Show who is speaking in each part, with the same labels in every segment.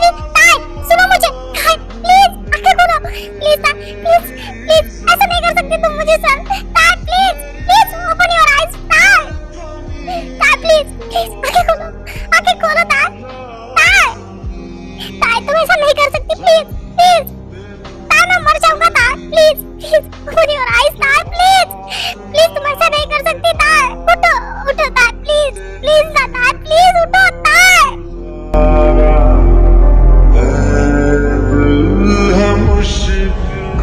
Speaker 1: नहीं ताई सुनो मुझे ताई प्लीज आंखें खोलो प्लीज ताई प्लीज प्लीज ऐसा नहीं कर सकते तुम मुझे सर ताई please please open your eyes ताई ताई प्लीज प्लीज आंखें खोलो ताई ताई ताई तुम ऐसा नहीं कर सकती प्लीज प्लीज ताई मैं मर जाऊंगा ताई please please open your eyes ताई प्लीज प्लीज तुम ऐसा नहीं कर सकती ताई उठो उठो ताई प्लीज प्लीज ना ताई प्लीज उठो ताई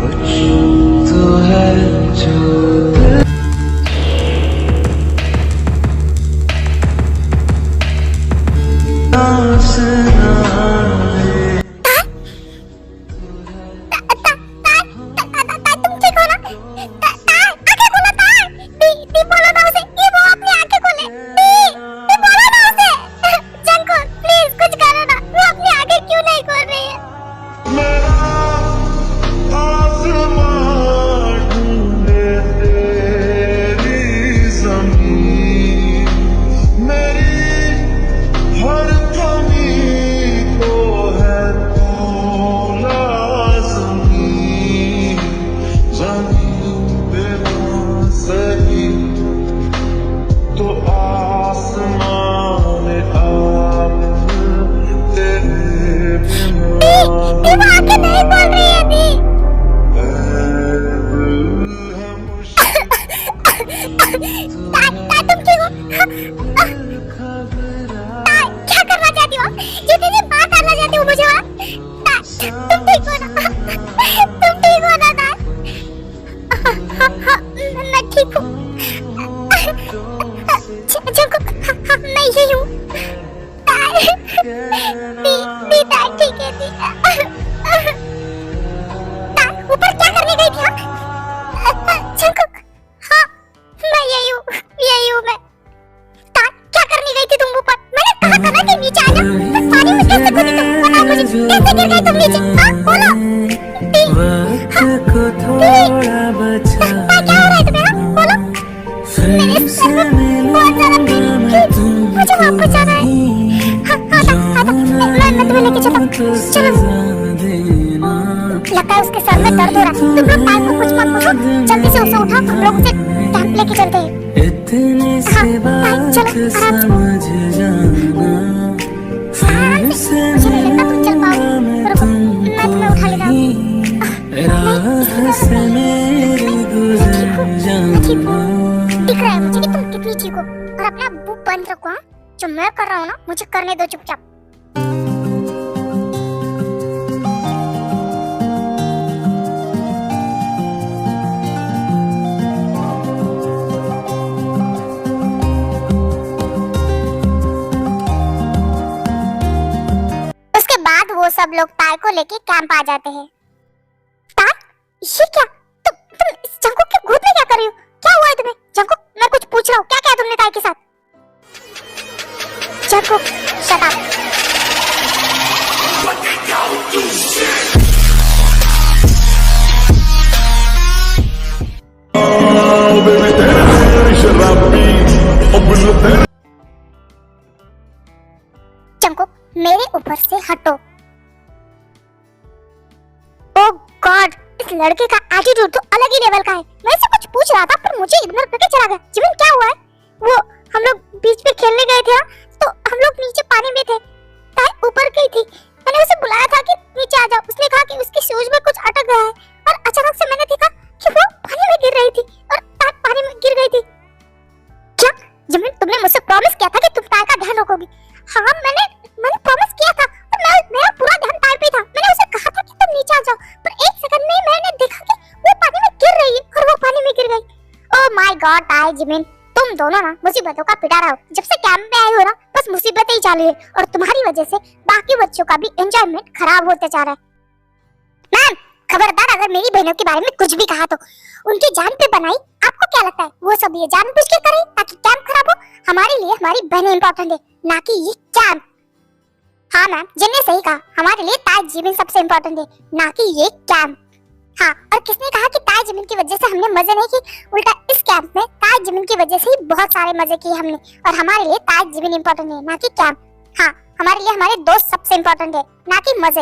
Speaker 2: कुछ तो है जो
Speaker 1: लगता है उसके सर में दर्द हो रहा है। तुम लोग टाइम को कुछ मत पूछो, जल्दी से उसे उठाओ, हम लोग उसे कैंप लेके चलते हैं। हाँ, चलो आराम से। मुझे नहीं लगता तुम चल पाओगे। रुको, मैं तुम्हें उठा लेता हूँ। दिख रहा है मुझे कि तुम कितनी ठीक हो। और अपना मुंह बंद रखो। हाँ, जो मैं कर रहा हूँ ना, मुझे करने दो चुपचाप। वो सब लोग ताय को लेके कैंप आ जाते हैं। ताय, ये क्या? तुम इस जंकुक के गोद में क्या कर रही हो? क्या हुआ है तुम्हें? जंकुक, मैं कुछ पूछ रहा हूँ, क्या किया तुमने ताय के साथ? Jungkook, shut up. जंकुक, मेरे ऊपर से हटो। ओह गॉड, इस लड़के का एटीट्यूड तो अलग ही लेवल का है। मैं इससे कुछ पूछ रहा था पर मुझे इग्नोर करके चला गया। जिमिन, क्या हुआ है? वो हम लोग बीच पे खेलने गए थे तो हम लोग नीचे पानी में थे। ताई ऊपर गई थी। मैंने उसे बुलाया था कि नीचे आ जाओ। उसने कहा कि उसके शूज में कुछ अटक गया है और अचानक से मैंने देखा कि वो पानी में गिर रही थी और ताई पानी में गिर गई थी। क्या जिमिन, तुमने मुझसे प्रॉमिस किया था कि तुम ताई का ध्यान रखोगी? हाँ, मैंने प्रॉमिस किया था। मेरा पूरा ध्यान ताई पे था। मैंने उसे कहा था कि तुम नीचे आ जाओ, पर एक सेकंड में मैंने देखा कि वो पानी में गिर रही है और वो पानी में गिर गई। ओह माय गॉड ताई, जिमिन, तुम दोनों ना मुसीबतों का पिटा रहे हो। जब से कैंप में आए हो ना, बस मुसीबतें ही चालू है और तुम्हारी वजह से बाकी बच्चों का भी एंजॉयमेंट खराब होते जा रहा है। मैम, खबरदार, अगर मेरी बहनों के बारे में कुछ भी कहा तो उनकी जान पे बनाई। आपको क्या लगता है वो सब ये जानबूझ के करे ताकि कैंप खराब हो? हमारे लिए हमारी बहनें इंपॉर्टेंट है, ना कि ये कैंप। हाँ मैम, जिनने सही कहा, हमारे लिए ताज जिमिन सबसे इम्पोर्टेंट है, ना कि ये कैंप। हाँ, और किसने कहा कि ताज जिमिन की वजह से हमने मजे नहीं किए? उल्टा इस कैंप में ताज जिमिन की वजह से ही बहुत सारे मजे किए हमने। और हमारे लिए ताज जिमिन इम्पोर्टेंट है, ना कि कैंप। हाँ, हमारे लिए हमारे दोस्त सबसे इम्पोर्टेंट है, ना कि मजे।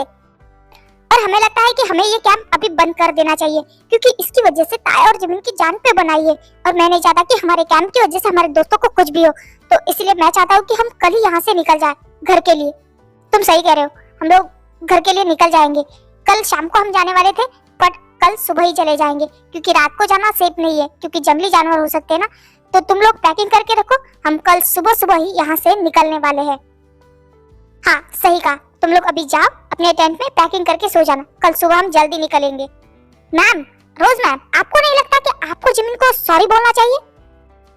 Speaker 1: और हमें लगता है कि हमें ये कैंप अभी बंद कर देना चाहिए, क्योंकि इसकी वजह से ताया और जिमिन की जान पे बनाई है। और मैं नहीं चाहता कि हमारे कैंप की वजह से हमारे दोस्तों को कुछ भी हो, तो इसलिए मैं चाहता हूँ कि हम कल ही यहाँ से निकल जाए घर के लिए। तुम सही कह रहे हो, हम लोग घर के लिए निकल जाएंगे। कल शाम को हम जाने वाले थे, बट कल सुबह ही चले जाएंगे, क्योंकि रात को जाना सेफ नहीं है, क्योंकि जंगली जानवर हो सकते हैं ना। तो तुम लोग पैकिंग करके रखो, हम कल सुबह सुबह ही यहाँ से निकलने वाले हैं। हाँ सही कहा, तुम लोग अभी जाओ अपने टेंट में पैकिंग करके सो जाना, कल सुबह हम जल्दी निकलेंगे। मैम, रोज मैम, आपको नहीं लगता कि आपको जिमिन को सॉरी बोलना चाहिए?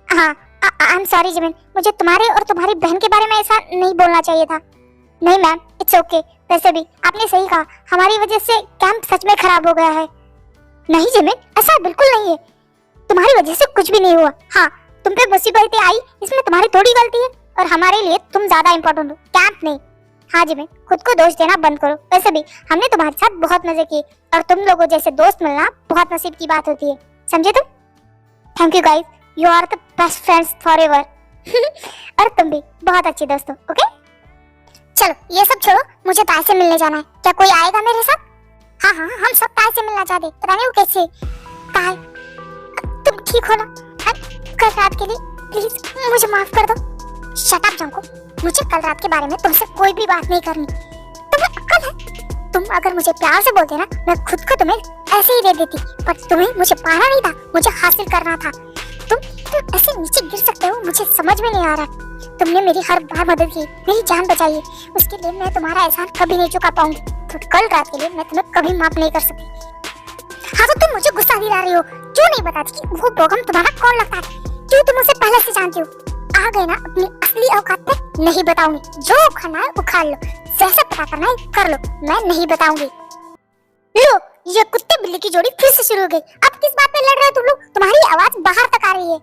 Speaker 1: हाँ, आई एम सॉरी जिमिन, मुझे तुम्हारे और तुम्हारी बहन के बारे में ऐसा नहीं बोलना चाहिए था। नहीं मैम, इट्स ओके। वैसे भी आपने सही कहा, हमारी वजह से कैंप सच में खराब हो गया है। नहीं जिमिन, ऐसा बिल्कुल नहीं है, तुम्हारी वजह से कुछ भी नहीं हुआ। हाँ, तुम पे मुसीबतें आई, इसमें तुम्हारी थोड़ी गलती है, और हमारे लिए तुम ज्यादा इंपॉर्टेंट हो, कैंप नहीं। हाँ जिमिन, खुद को दोष देना बंद करो। वैसे भी हमने तुम्हारे साथ बहुत मजे किए, और तुम लोगों जैसे दोस्त मिलना बहुत नसीब की बात होती है, समझे तुम? Thank you guys, you are the best friends forever. और तुम भी बहुत अच्छे दोस्त हो, ओके? चलो ये सब छोड़ो, मुझे ताई से मिलने जाना है। क्या कोई आएगा मेरे साथ? हाँ हाँ, हम सब ताई से मिलना चाहते, पता नहीं वो कैसे। ताई, तुम ठीक हो ना? कल रात के लिए प्लीज मुझे माफ कर दो। शट अप जंको, मुझे कल रात के बारे में तुमसे कोई भी बात नहीं करनी। तुम्हें अक्ल है? तुम अगर मुझे प्यार से बोलते ना, मैं खुद को तुम्हें ऐसे ही दे देती, पर तुम्हें मुझे पाना नहीं था, मुझे हासिल करना था। तुम ऐसे नीचे गिर सकते हो, मुझे समझ में नहीं आ रहा। तुमने मेरी हर बार मदद की, मेरी जान बचाई है, उसके लिए मैं तुम्हारा एहसान कभी नहीं चुका पाऊंगी। तो कल रात के लिए मैं तुम्हें कभी माफ नहीं कर सकती। हाँ तो तुम मुझे गुस्सा दिला रही हो, क्यों नहीं बताती कि वो बोगम तुम्हारा कौन लगता है? क्यों तुम उसे पहले से जानती हो? आ गए ना अपनी असली औकात पे? नहीं बताऊंगी, जो उखाड़ना है उखाड़ लो, जैसे पता करना है कर लो, मैं नहीं बताऊंगी। लो, ये कुत्ते बिल्ली की जोड़ी फिर से शुरू हो गई। अब किस बात पे लड़ रहे हो तुम लोग? तुम्हारी आवाज बाहर तक आ रही है।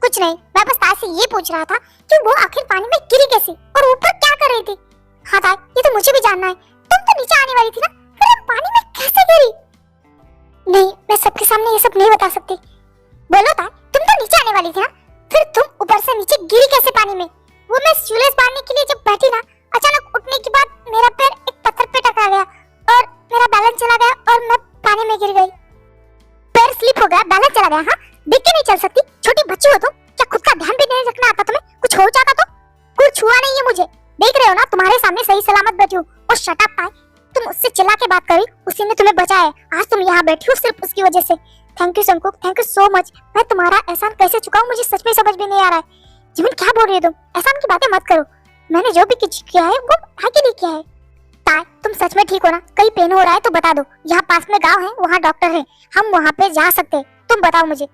Speaker 1: कुछ नहीं, मैं बस ताई से ये पूछ रहा था कि वो आखिर पानी में गिरी कैसी और ऊपर क्या कर रही थी। हाँ ताई, ये तो मुझे भी जानना है, तुम तो नीचे आने वाली थी ना, फिर तुम पानी में कैसे गिरी? नहीं, मैं सबके सामने ये सब नहीं बता सकती। बोलो ताई, तुम तो नीचे आने वाली थी ना, फिर तुम ऊपर से नीचे गिरी कैसे पानी में? वो मैं शूलेस बांधने के लिए जब बैठी ना, अचानक उठने के बाद मेरा पैर एक पत्थर पे टकरा गया और मेरा बैलेंस चला गया और मैं पानी में गिर गई। पैर स्लिप हो गया, बैलेंस चला गया। हाँ, देख के नहीं चल सकती? छोटी बच्ची हो तुम, क्या खुद का ध्यान भी नहीं रखना आता तुम्हें? कुछ हो जाता तो? कुछ हुआ नहीं है मुझे, देख रहे हो ना, तुम्हारे सामने सही सलामत बैठी हूँ। और शट अप ताई, तुम उससे चिल्ला के बात करी, उसी ने तुम्हें बचाया है। आज तुम यहाँ बैठी हो सिर्फ उसकी वजह से। Thank you Sankuk, thank you so much. मैं तुम्हारा एहसान कैसे चुकाऊं, मुझे सच में समझ में नहीं आ रहा है। जीवन क्या बोल रही हो तुम? एहसान की बातें मत करो, मैंने जो भी कुछ किया है वो ताई के लिए किया है। ताई, तुम सच में ठीक हो ना? कहीं पेन हो रहा है तो बता दो, यहाँ पास में गाँव है, वहाँ डॉक्टर है, हम वहाँ पे जा सकते हैं, तुम बताओ मुझे।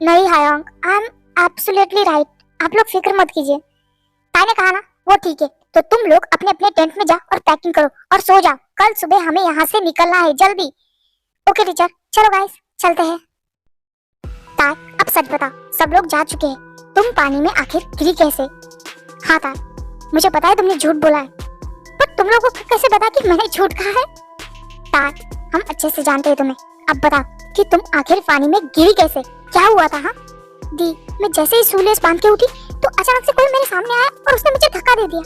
Speaker 1: नहीं हायांग, आई एम एब्सोल्युटली राइट, आप लोग फिक्र मत कीजिए। ताई ने कहा ना, वो ठीक है, तो तुम लोग अपने अपने टेंट में जाओ और पैकिंग करो और सो जाओ, कल सुबह हमें यहाँ से निकलना है जल्दी। ओके टीचर, चलो गाइस चलते हैं। ताई, अब सच बताओ, सब लोग जा चुके हैं, तुम पानी में आखिर गिरी कैसे? हाँ ताई, मुझे पता है तुमने झूठ बोला है, पर तुम लोगों को कैसे पता कि मैंने झूठ कहा है? ताई, हम अच्छे से जानते हैं तुम्हें, अब बताओ कि तुम आखिर पानी में गिरी कैसे, क्या हुआ था? हाँ दी, मैं जैसे ही शूलेस बांध के उठी तो अचानक से कोई मेरे सामने आया और उसने मुझे धक्का दे दिया।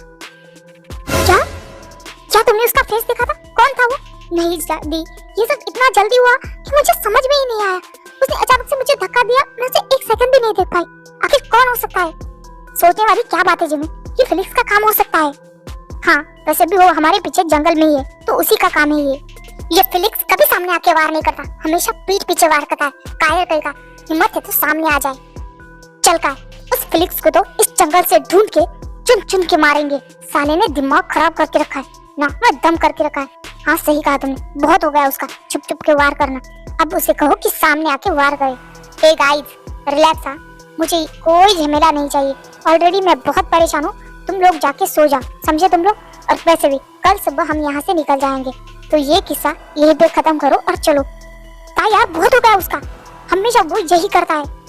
Speaker 1: क्या क्या तुमने उसका फेस देखा था? कौन था वो? नहीं दी, ये सब इतना जल्दी हुआ कि मुझे समझ में ही नहीं आया। उसने अचानक से मुझे धक्का दिया, मैं उसे एक सेकंड भी नहीं देख पाई। आखिर कौन हो सकता है? सोचने वाली क्या बात है जिमी, ये फिलिक्स का काम हो सकता है। हाँ, वैसे भी वो हमारे पीछे जंगल में ही है, तो उसी का काम है ये फिलिक्स कभी सामने आके वार नहीं करता, हमेशा पीठ पीछे वार करता है। कायर कहेगा, हिम्मत है तो सामने आ जाए। चल का, उस फिलिक्स को तो इस जंगल से ढूंढ के चुन चुन के मारेंगे। साले ने दिमाग खराब करके रखा है ना, मैं दम करके रखा है। हाँ सही कहा तुमने, बहुत हो गया उसका छुप छुप के वार करना, अब उसे कहो कि सामने आके वार करे। ए गाइस, रिलैक्स, मुझे कोई झमेला नहीं चाहिए, ऑलरेडी मैं बहुत परेशान हूँ, तुम लोग जाके सो जाओ, समझे तुम लोग? और वैसे भी कल सुबह हम यहाँ से निकल जाएंगे, तो ये किस्सा यहीं पे खत्म करो और चलो। ताई यार, बहुत हो गया उसका, हमेशा वो यही करता है।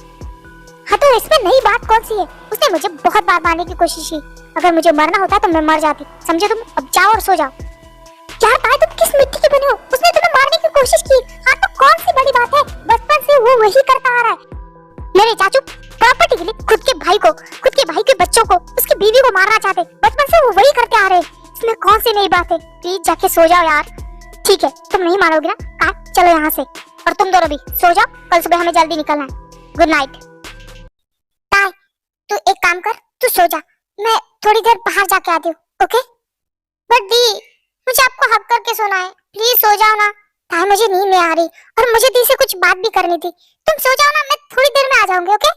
Speaker 1: हाँ तो इसमें नई बात कौन सी है? उसने मुझे बहुत बार मारने की कोशिश की, अगर मुझे मरना होता तो मैं मर जाती, समझे तुम? अब जाओ और सो जाओ। यार ताई, तुम किस मिट्टी के बने हो? उसने तुम्हें मारने की कोशिश की, हाँ तो कौन सी बड़ी बात है, बचपन से वो वही करता आ रहा है। मेरे चाचू प्रॉपर्टी के लिए खुद के भाई के बच्चों को, उसकी बीवी को मारना चाहते, बचपन से वो वही करते आ रहे हैं। इसमें कौन सी नई बात है? प्लीज जाके सो जाओ यार। ठीक है, तुम नहीं मानोगे ना? चलो यहाँ से। और तुम दोनों भी सो जाओ, कल सुबह हमें जल्दी निकलना है। Good night. ताई, तू एक काम कर, तू सो जा, मैं थोड़ी देर बाहर जाके आती हूँ। ओके? बट दी, मुझे आपको हक करके सोना है, प्लीज सो जाओ ना। ताई, मुझे नींद नहीं आ रही और मुझे दी से कुछ बात भी करनी थी। तुम सो जाओ ना, मैं थोड़ी देर में आ जाऊंगी। ओके?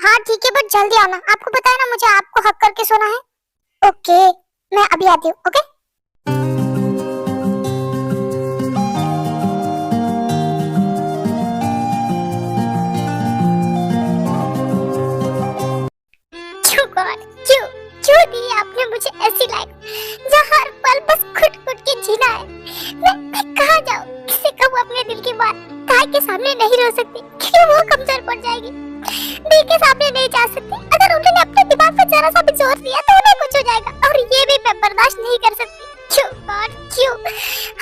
Speaker 1: हाँ ठीक है, बट जल्दी आना। आपको पता है ना मुझे आपको हक करके सोना है। ओके, मैं अभी आती हूँ। ओके? क्यों गॉड, क्यों क्यों दी आपने मुझे ऐसी लाइफ जहाँ हर पल बस खुद खुद के जीना है। मैं कहाँ जाऊँ, किसे कहूँ अपने दिल की बात? ताई के सामने नहीं रो सकती क्योंकि वो कमजोर पड़ जाएगी। दी के सामने नहीं जा सकती, अगर उन्होंने अपने दिमाग पर जरा सा भी जोर दिया तो उन्हें कुछ हो जाएगा, और ये भी मैं बर्दाश्त नहीं कर सकती। क्यों गॉड, क्यों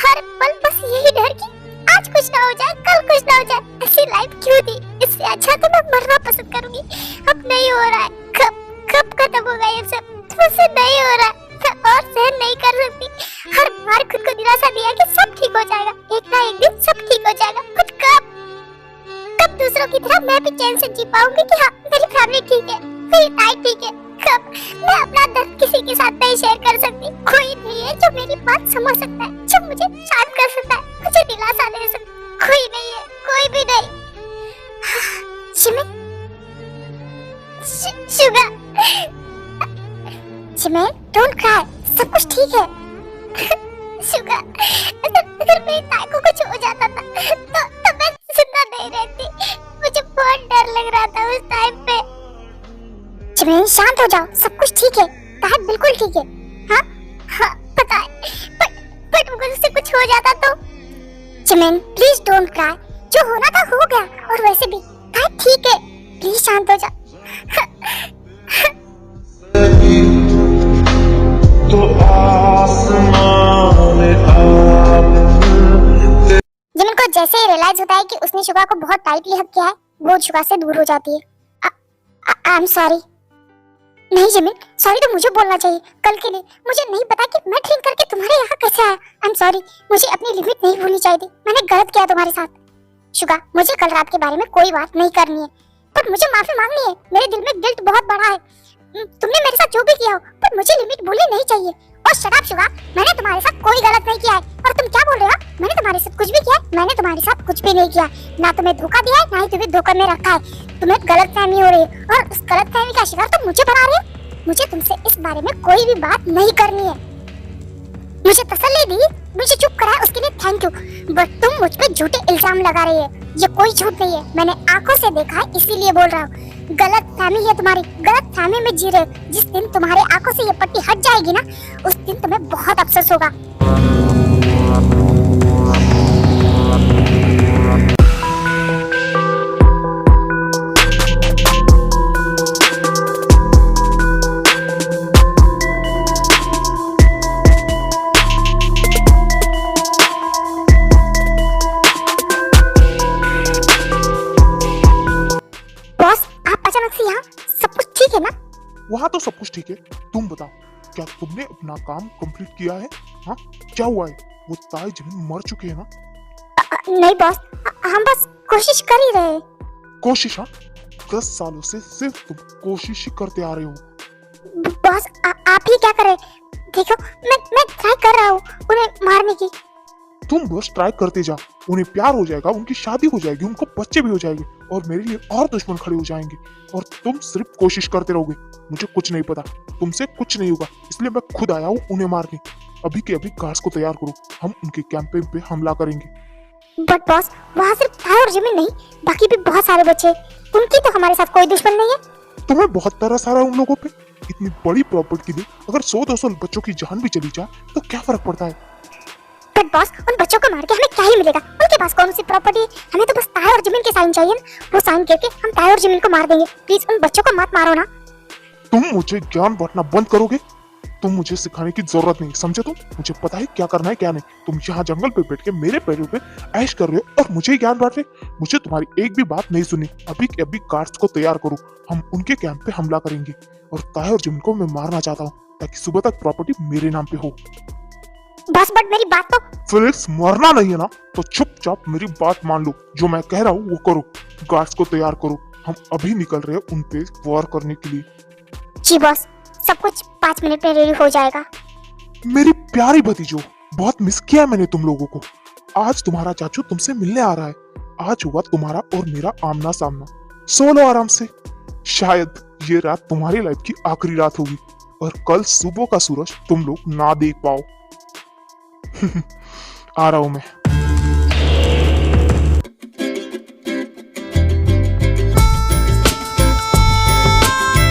Speaker 1: हर पल बस यही डर कि आज कुछ ना हो जाए, कल कुछ ना हो जाए। ऐसी लाइफ क्यों दी? इससे अच्छा तो मैं मरना पसंद करूंगी। अब नहीं हो रहा है, कब कब खत्म होगा ये सब? मुझसे नहीं हो रहा, मैं और सहन नहीं कर सकती। हर बार खुद को दिलासा दिया कि सब ठीक हो जाएगा, एक ना एक दिन सब ठीक हो जाएगा। बट कब कब दूसरों की तरह मैं भी चैन से जी पाऊंगी कि हाँ मेरी फैमिली ठीक है, मेरी ताई ठीक है? कब मैं अपना दर्द किसी के साथ नहीं शेयर कर सकती? कोई नहीं है जो मेरी बात समझ सकता है, जो मुझे शांत कर सकता है, मुझे दिलासा दे सकता है। कोई नहीं है, कोई भी नहीं। शुगर, चिमेन, डोंट क्राई, सब कुछ ठीक है। शुगर, अगर मेरी ताई को कुछ हो जाता था तो मैं जिंदा नहीं रहती। मुझे बहुत डर लग रहा था उस टाइम पे। चिमेन, शांत हो जाओ, सब कुछ ठीक है, ताई बिल्कुल ठीक है। हाँ हाँ पता है, बट मुझसे कुछ हो जाता तो? चिमेन प्लीज डोंट क्राई, जो होना था हो गया, और वैसे भी ताई ठीक है, प्लीज शांत हो जा।
Speaker 2: तो आसमान में
Speaker 1: जिमिन को जैसे ही रियलाइज होता है कि उसने शुगा को बहुत टाइटली हक किया है, वो शुगा से दूर हो जाती है। I am sorry. नहीं जिमिन, सॉरी तो मुझे बोलना चाहिए कल के लिए। मुझे नहीं पता कि मैं ड्रिंक करके तुम्हारे यहाँ कैसे आया। आई एम सॉरी, मुझे अपनी लिमिट नहीं भूलनी चाहिए थी, मैंने गलत किया तुम्हारे साथ। शुगा, मुझे कल रात के बारे में कोई बात नहीं करनी है, पर मुझे माफी मांगनी है। मेरे दिल में गिल्ट बहुत बड़ा है। तुमने मेरे साथ जो भी किया हो, पर मुझे लिमिट भूलनी नहीं चाहिए। और शट अप शुगा, मैंने तुम्हारे साथ कोई गलत नहीं किया है। और तुम क्या बोल रहे हो? मैंने तुम्हारे साथ कुछ भी किया? मैंने तुम्हारे साथ कुछ भी नहीं किया, ना तुम्हें धोखा दिया है, ना ही तुम्हें धोखा में रखा है। तुम्हें गलतफहमी हो रही है, और उस गलतफहमी का शिकार तुम मुझे बना रहे हो। मुझे तुमसे इस बारे में कोई भी बात नहीं करनी है। मुझे तसल्ली दी, मुझे चुप कराया, उसके लिए थैंक यू। बट तुम मुझ पे झूठे इल्जाम लगा रही है। ये कोई झूठ नहीं है, मैंने आंखों से देखा है, इसीलिए बोल रहा हूँ। गलत फहमी है तुम्हारी, गलत फहमी में जी रहे हो। जिस दिन तुम्हारे आंखों से ये पट्टी हट जाएगी ना, उस दिन तुम्हें बहुत अफसोस होगा।
Speaker 3: वहाँ तो सब कुछ ठीक है, तुम बताओ क्या तुमने अपना काम कंप्लीट किया है? हाँ क्या हुआ है? वो ताई जमीन मर चुके हैं ना?
Speaker 1: नहीं बॉस, हम बस कोशिश कर ही रहे हैं।
Speaker 3: कोशिश? हाँ 10 सालों से सिर्फ तुम कोशिश ही करते आ रहे हो।
Speaker 1: बॉस आप ही क्या करें? देखो मैं ट्राई कर रहा हूँ उन्हें मारने की।
Speaker 3: तुम बस ट्राई करते जा, उन्हें प्यार हो जाएगा, उनकी शादी हो जाएगी, उनको बच्चे भी हो जाएंगे, और मेरे लिए और दुश्मन खड़े हो जाएंगे, और तुम सिर्फ कोशिश करते रहोगे। मुझे कुछ नहीं पता, तुमसे कुछ नहीं होगा, इसलिए मैं खुद आया हूँ उन्हें मारने। अभी के अभी गार्ड्स को तैयार करो, हम उनके कैंप पे हमला करेंगे।
Speaker 1: बट बॉस, वहाँ सिर्फ ताई और जिमिन नहीं, बाकी भी बहुत सारे बच्चे, उनकी तो हमारे साथ कोई दुश्मन नहीं है।
Speaker 3: तुम्हें बहुत तरस आ रहा है उन लोगों पे? इतनी बड़ी प्रॉपर्टी के लिए अगर 100-200 बच्चों की जान भी चली जाए तो क्या फर्क पड़ता है?
Speaker 1: बट बॉस, उन बच्चों को मार के हमें क्या ही मिलेगा? उनके पास कौन सी प्रॉपर्टी है? हमें तो बस ताई और जिमिन के साइन चाहिए ना, वो साइन करके हम ताई और जिमिन को मार देंगे। प्लीज उन बच्चों को मत मारो ना।
Speaker 3: तुम मुझे ज्ञान बांटना बंद करोगे? तुम मुझे सिखाने की जरूरत नहीं, समझे? तुम मुझे पता है क्या करना है क्या नहीं। तुम यहाँ जंगल पे बैठ के मेरे पैरों पे ऐश कर रहे हो और मुझे ही ज्ञान बांट रहे। मुझे तुम्हारी एक भी बात नहीं सुनी। अभी के अभी गार्ड्स को तैयार करो, हम उनके कैंप पे हमला करेंगे, और ताई और जिमिन को मैं मारना चाहता हूँ। ताकि सुबह तक प्रॉपर्टी मेरे नाम पे हो।
Speaker 1: बस बट मेरी बात तो।
Speaker 3: फिलिक्स, मरना नहीं है ना तो चुपचाप मेरी बात मान लो। जो मैं कह रहा हूँ वो करो। गार्ड्स को तैयार करो, हम अभी निकल रहे हैं उन पे वार करने के लिए।
Speaker 1: जी बॉस, सब कुछ 5 मिनट में रेडी हो जाएगा।
Speaker 3: मेरी प्यारी भतीजो, बहुत मिस किया है मैंने तुम लोगों को। आज तुम्हारा चाचू तुमसे मिलने आ रहा है। आज हुआ तुम्हारा और मेरा आमना सामना। सो लो आराम से। शायद ये रात तुम्हारी लाइफ की आखिरी रात होगी और कल सुबह का सूरज तुम लोग ना देख पाओ। आ रहा हूं मैं।